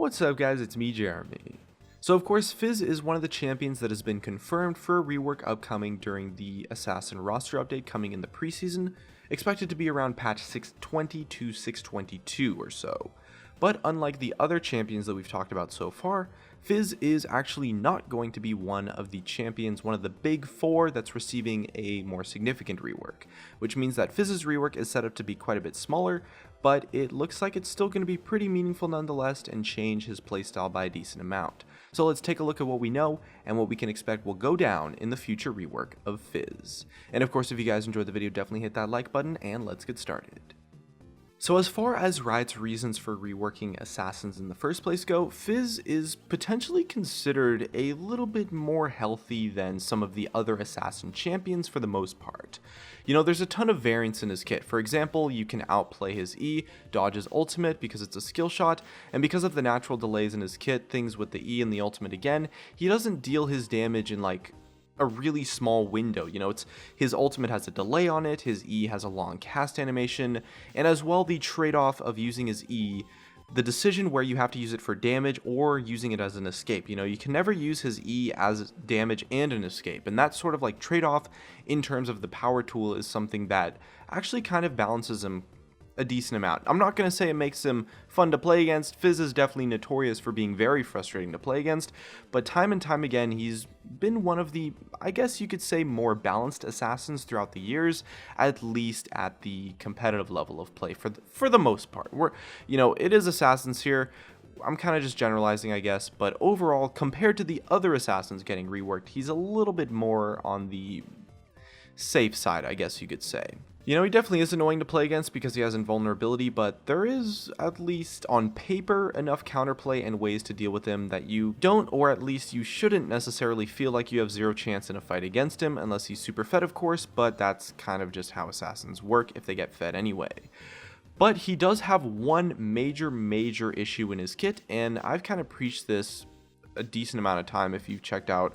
What's up guys, it's me Jeremy. So of course Fizz is one of the champions that has been confirmed for a rework upcoming during the Assassin roster update coming in the preseason, expected to be around patch 620 to 622 or so. But unlike the other champions that we've talked about so far, Fizz is actually not going to be one of the champions, one of the big four that's receiving a more significant rework, which means that Fizz's rework is set up to be quite a bit smaller, but it looks like it's still going to be pretty meaningful nonetheless and change his playstyle by a decent amount. So let's take a look at what we know and what we can expect will go down in the future rework of Fizz. And of course, if you guys enjoyed the video, definitely hit that like button and let's get started. So as far as Riot's reasons for reworking Assassins in the first place go, Fizz is potentially considered a little bit more healthy than some of the other Assassin champions for the most part. You know, there's a ton of variance in his kit. For example, you can outplay his E, dodge his ultimate because it's a skill shot, and because of the natural delays in his kit, things with the E and the ultimate again, he doesn't deal his damage in like a really small window. You know, it's his ultimate has a delay on it, his E has a long cast animation, and as well the trade-off of using his E, the decision where you have to use it for damage or using it as an escape. You know, you can never use his E as damage and an escape, and that sort of like trade-off in terms of the power tool is something that actually kind of balances him a decent amount. I'm not going to say it makes him fun to play against. Fizz is definitely notorious for being very frustrating to play against, but time and time again he's been one of the, I guess you could say, more balanced assassins throughout the years, at least at the competitive level of play for the most part. You know, it is assassins here. I'm kind of just generalizing, I guess, but overall, compared to the other assassins getting reworked, he's a little bit more on the safe side, I guess you could say. You know, he definitely is annoying to play against because he has invulnerability, but there is, at least on paper, enough counterplay and ways to deal with him that you don't, or at least you shouldn't necessarily feel like you have zero chance in a fight against him, unless he's super fed of course, but that's kind of just how assassins work if they get fed anyway. But he does have one major issue in his kit, and I've kind of preached this a decent amount of time if you've checked out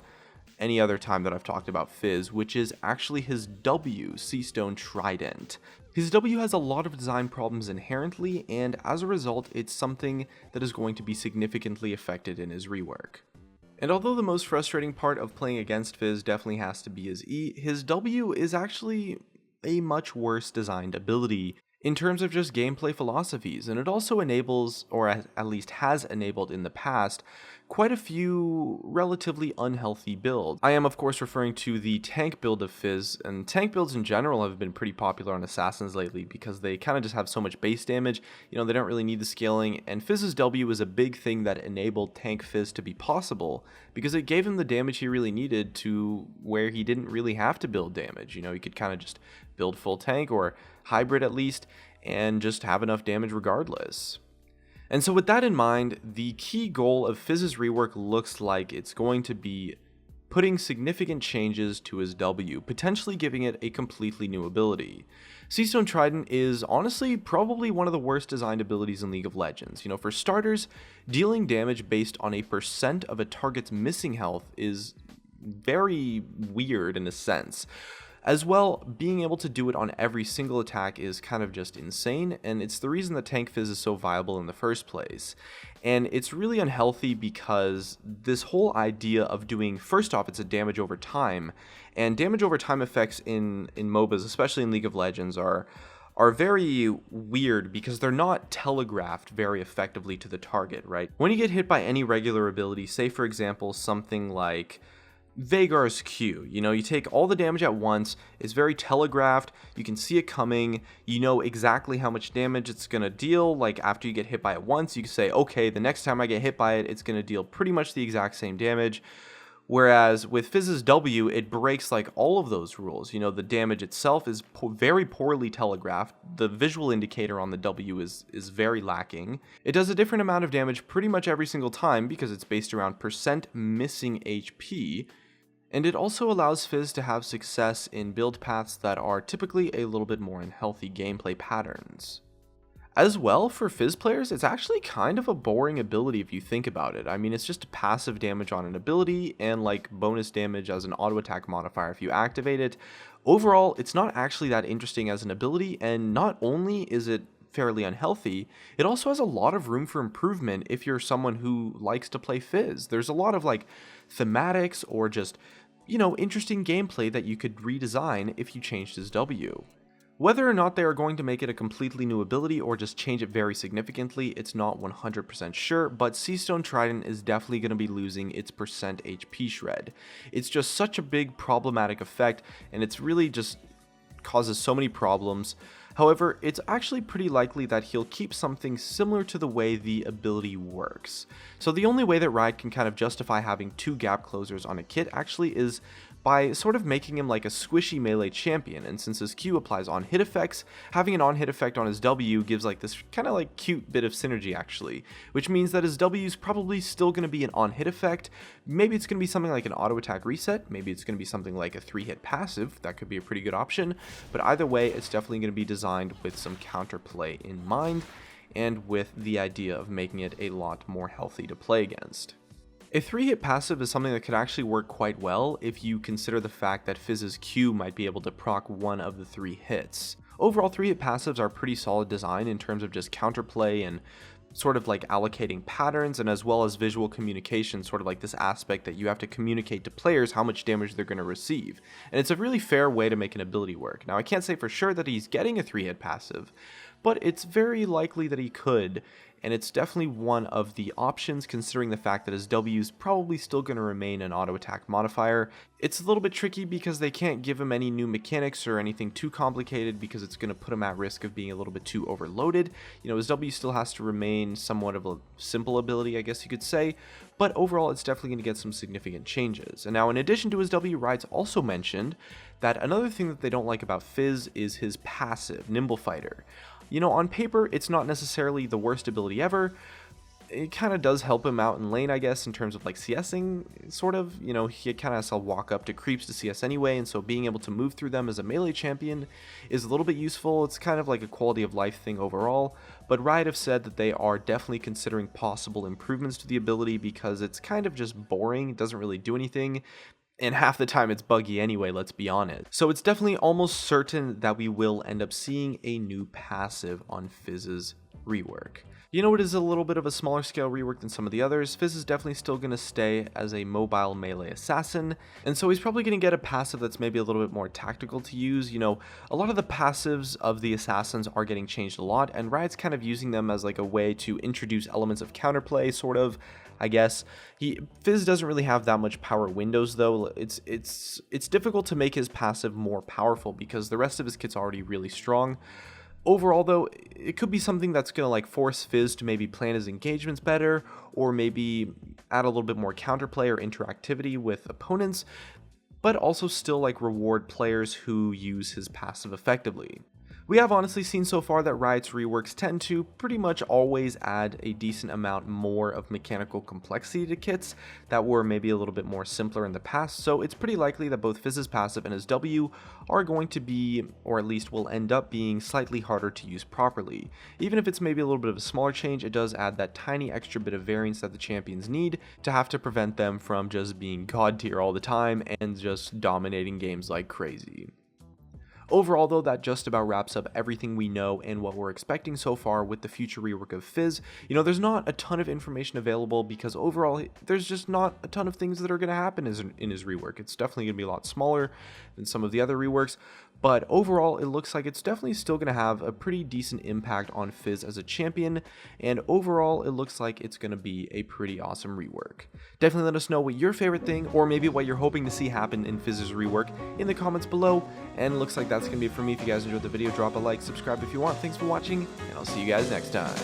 any other time that I've talked about Fizz, which is actually his W, Seastone Trident. His W has a lot of design problems inherently, and as a result, it's something that is going to be significantly affected in his rework. And although the most frustrating part of playing against Fizz definitely has to be his E, his W is actually a much worse designed ability in terms of just gameplay philosophies, and it also enables, or at least has enabled in the past, quite a few relatively unhealthy builds. I am of course referring to the tank build of Fizz, and tank builds in general have been pretty popular on Assassins lately because they kind of just have so much base damage, you know, they don't really need the scaling, and Fizz's W is a big thing that enabled tank Fizz to be possible because it gave him the damage he really needed to where he didn't really have to build damage. You know, he could kind of just build full tank or hybrid at least and just have enough damage regardless. And so with that in mind, the key goal of Fizz's rework looks like it's going to be putting significant changes to his W, potentially giving it a completely new ability. Seastone Trident is honestly probably one of the worst designed abilities in League of Legends. You know, for starters, dealing damage based on a percent of a target's missing health is very weird in a sense. As well, being able to do it on every single attack is kind of just insane, and it's the reason that tank Fizz is so viable in the first place. And it's really unhealthy because this whole idea of doing, first off, it's a damage over time, and damage over time effects in MOBAs, especially in League of Legends, are very weird because they're not telegraphed very effectively to the target, right? When you get hit by any regular ability, say for example something like Fizzs Q, you know, you take all the damage at once, it's very telegraphed, you can see it coming, you know exactly how much damage it's gonna deal. Like after you get hit by it once, you can say, okay, the next time I get hit by it, it's gonna deal pretty much the exact same damage. Whereas with Fizz's W, it breaks like all of those rules. You know, the damage itself is very poorly telegraphed. The visual indicator on the W is very lacking. It does a different amount of damage pretty much every single time because it's based around percent missing HP. And it also allows Fizz to have success in build paths that are typically a little bit more unhealthy gameplay patterns. As well, for Fizz players, it's actually kind of a boring ability if you think about it. I mean, it's just passive damage on an ability and like bonus damage as an auto attack modifier if you activate it. Overall, it's not actually that interesting as an ability, and not only is it fairly unhealthy, it also has a lot of room for improvement if you're someone who likes to play Fizz. There's a lot of like thematics or just, interesting gameplay that you could redesign if you changed his W. Whether or not they are going to make it a completely new ability or just change it very significantly, it's not 100% sure, but Seastone Trident is definitely going to be losing its percent HP shred. It's just such a big problematic effect, and it's really just causes so many problems. However, it's actually pretty likely that he'll keep something similar to the way the ability works. So the only way that Riot can kind of justify having 2 gap closers on a kit actually is by sort of making him like a squishy melee champion, and since his Q applies on hit effects, having an on hit effect on his W gives like this kind of like cute bit of synergy actually, which means that his W is probably still going to be an on hit effect. Maybe it's going to be something like an auto attack reset, maybe it's going to be something like a 3-hit passive, that could be a pretty good option, but either way it's definitely going to be designed with some counterplay in mind, and with the idea of making it a lot more healthy to play against. A 3-hit passive is something that could actually work quite well if you consider the fact that Fizzs Q might be able to proc one of the 3 hits. Overall, 3-hit passives are pretty solid design in terms of just counterplay and sort of like allocating patterns, and as well as visual communication, sort of like this aspect that you have to communicate to players how much damage they're going to receive. And it's a really fair way to make an ability work. Now, I can't say for sure that he's getting a 3-hit passive, but it's very likely that he could, and it's definitely one of the options considering the fact that his W is probably still going to remain an auto attack modifier. It's a little bit tricky because they can't give him any new mechanics or anything too complicated because it's going to put him at risk of being a little bit too overloaded. His W still has to remain somewhat of a simple ability, I guess you could say, but overall it's definitely going to get some significant changes. And now, in addition to his W, Riot's also mentioned that another thing that they don't like about Fizz is his passive, Nimble Fighter. On paper, it's not necessarily the worst ability ever. It kind of does help him out in lane, I guess, in terms of like CSing, sort of. He kind of has to walk up to creeps to CS anyway, and so being able to move through them as a melee champion is a little bit useful. It's kind of like a quality of life thing overall, but Riot have said that they are definitely considering possible improvements to the ability because it's kind of just boring, it doesn't really do anything. And half the time it's buggy anyway, let's be honest. So it's definitely almost certain that we will end up seeing a new passive on Fizz's rework. It is a little bit of a smaller scale rework than some of the others. Fizz is definitely still going to stay as a mobile melee assassin, and so he's probably going to get a passive that's maybe a little bit more tactical to use. A lot of the passives of the assassins are getting changed a lot, and Riot's kind of using them as like a way to introduce elements of counterplay, sort of, I guess. Fizz doesn't really have that much power windows though. It's difficult to make his passive more powerful because the rest of his kit's already really strong. Overall though, it could be something that's going to like force Fizz to maybe plan his engagements better, or maybe add a little bit more counterplay or interactivity with opponents, but also still like reward players who use his passive effectively. We have honestly seen so far that Riot's reworks tend to pretty much always add a decent amount more of mechanical complexity to kits that were maybe a little bit more simpler in the past, so it's pretty likely that both Fizz's passive and his W are going to be, or at least will end up being, slightly harder to use properly. Even if it's maybe a little bit of a smaller change, it does add that tiny extra bit of variance that the champions need to have to prevent them from just being god tier all the time and just dominating games like crazy. Overall though, that just about wraps up everything we know and what we're expecting so far with the future rework of Fizz. There's not a ton of information available because overall there's just not a ton of things that are going to happen in his rework. It's definitely going to be a lot smaller than some of the other reworks, but overall it looks like it's definitely still going to have a pretty decent impact on Fizz as a champion, and overall it looks like it's going to be a pretty awesome rework. Definitely let us know what your favorite thing, or maybe what you're hoping to see happen in Fizz's rework, in the comments below, and it looks like that's going to be it for me. If you guys enjoyed the video, drop a like, subscribe if you want. Thanks for watching, and I'll see you guys next time.